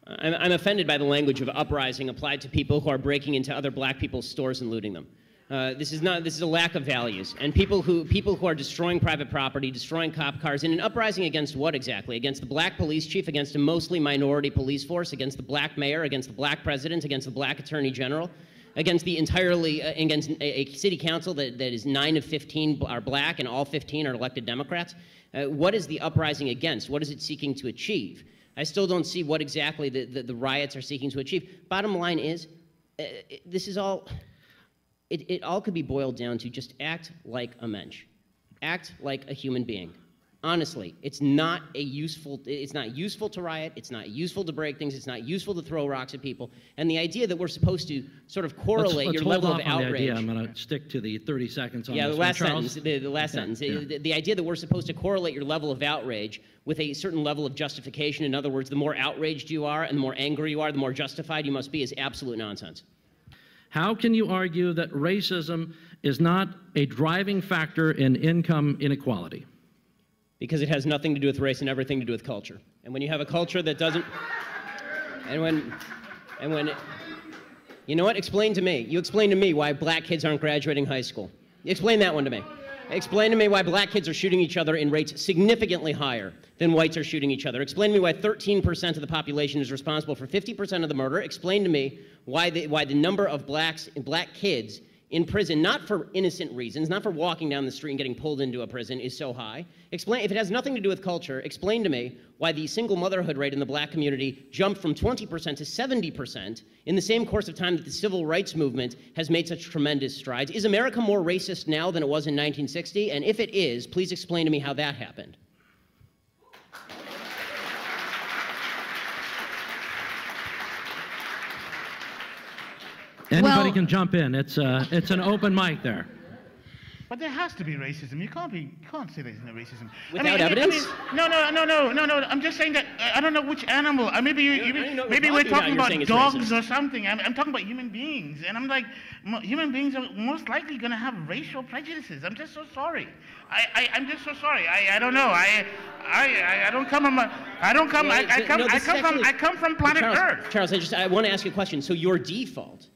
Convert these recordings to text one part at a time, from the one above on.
I'm offended by the language of uprising applied to people who are breaking into other black people's stores and looting them. This is a lack of values. And people who are destroying private property, destroying cop cars, in an uprising against what exactly? Against the black police chief, against a mostly minority police force, against the black mayor, against the black president, against the black attorney general, against against a city council that is 9 of 15 are black and all 15 are elected Democrats. What is the uprising against? What is it seeking to achieve? I still don't see what exactly the riots are seeking to achieve. Bottom line is, this is all, it all could be boiled down to just act like a mensch. Act like a human being. Honestly, it's not useful to riot, it's not useful to break things, it's not useful to throw rocks at people. And the idea that we're supposed to sort of correlate your level of outrage. I'm going to stick to the 30 seconds on this. Yeah, the last sentence. The last sentence. Yeah. The idea that we're supposed to correlate your level of outrage with a certain level of justification. In other words, the more outraged you are and the more angry you are, the more justified you must be, is absolute nonsense. How can you argue that racism is not a driving factor in income inequality? Because it has nothing to do with race and everything to do with culture. And when you have a culture that doesn't, you know what? Explain to me. You explain to me why black kids aren't graduating high school. Explain that one to me. Explain to me why black kids are shooting each other in rates significantly higher than whites are shooting each other. Explain to me why 13% of the population is responsible for 50% of the murder. Explain to me why the number of black kids in prison, not for innocent reasons, not for walking down the street and getting pulled into a prison, is so high. Explain, if it has nothing to do with culture, explain to me why the single motherhood rate in the black community jumped from 20% to 70% in the same course of time that the civil rights movement has made such tremendous strides. Is America more racist now than it was in 1960? And if it is, please explain to me how that happened. Anybody can jump in. It's an open mic there. But there has to be racism. You can't say there's no racism. Without evidence? No. I'm just saying that I don't know which animal. Maybe we're talking about dogs or something. I'm talking about human beings, and I'm like, human beings are most likely going to have racial prejudices. I'm just so sorry. I'm just so sorry. I don't know. I come from planet Earth. Charles, I want to ask you a question. So your default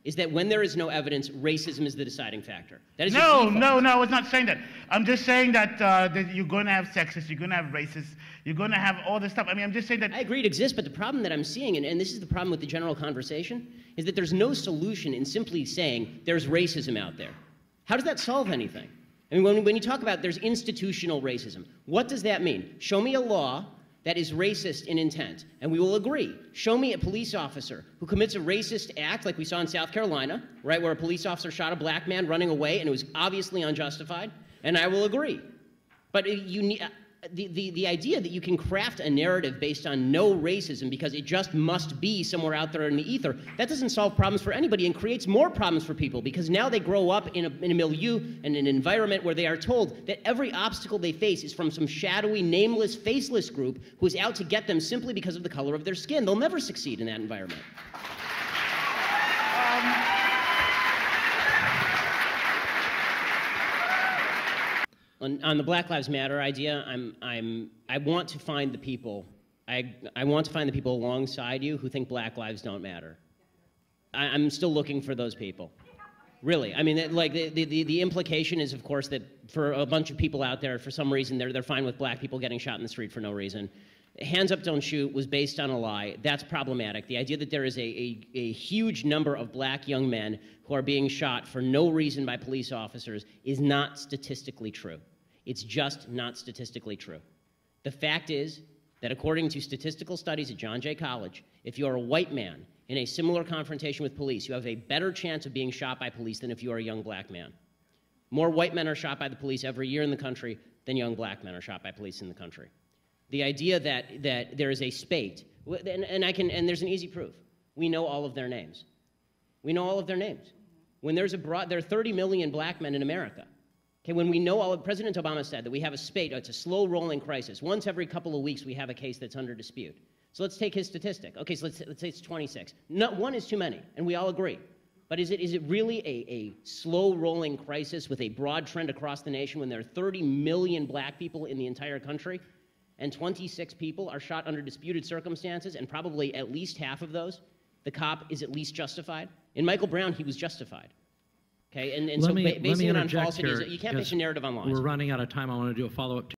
is that when there is no evidence, racism is the deciding factor. That is no, I was not saying that. I'm just saying that, that you're going to have sexists, you're going to have racists, you're going to have all this stuff. I mean, I'm just saying that. I agree it exists, but the problem that I'm seeing, and this is the problem with the general conversation, is that there's no solution in simply saying there's racism out there. How does that solve anything? I mean, when you talk about there's institutional racism, what does that mean? Show me a law that is racist in intent, and we will agree. Show me a police officer who commits a racist act like we saw in South Carolina, right, where a police officer shot a black man running away and it was obviously unjustified, and I will agree. But you need, the idea that you can craft a narrative based on no racism because it just must be somewhere out there in the ether, that doesn't solve problems for anybody and creates more problems for people because now they grow up in a milieu and an environment where they are told that every obstacle they face is from some shadowy, nameless, faceless group who is out to get them simply because of the color of their skin. They'll never succeed in that environment. On the Black Lives Matter idea, I want to find the people. I want to find the people alongside you who think Black lives don't matter. I'm still looking for those people. Really, I mean, like the implication is, of course, that for a bunch of people out there, for some reason, they're fine with black people getting shot in the street for no reason. Hands up, don't shoot was based on a lie. That's problematic. The idea that there is a huge number of black young men who are being shot for no reason by police officers is not statistically true. It's just not statistically true. The fact is that according to statistical studies at John Jay College, if you are a white man in a similar confrontation with police, you have a better chance of being shot by police than if you are a young black man. More white men are shot by the police every year in the country than young black men are shot by police in the country. The idea that there is a spate, and there's an easy proof. We know all of their names. We know all of their names. When there are 30 million black men in America. Okay, when we know President Obama said that we have a spate, it's a slow rolling crisis. Once every couple of weeks we have a case that's under dispute. So let's take his statistic. Okay, so let's say it's 26. One is too many, and we all agree. But is it really a slow rolling crisis with a broad trend across the nation when there are 30 million black people in the entire country? and 26 people are shot under disputed circumstances, and probably at least half of those, the cop is at least justified. In Michael Brown, he was justified. Okay, and so basing it on falsities, you can't base a narrative on lies. We're running out of time. I want to do a follow-up.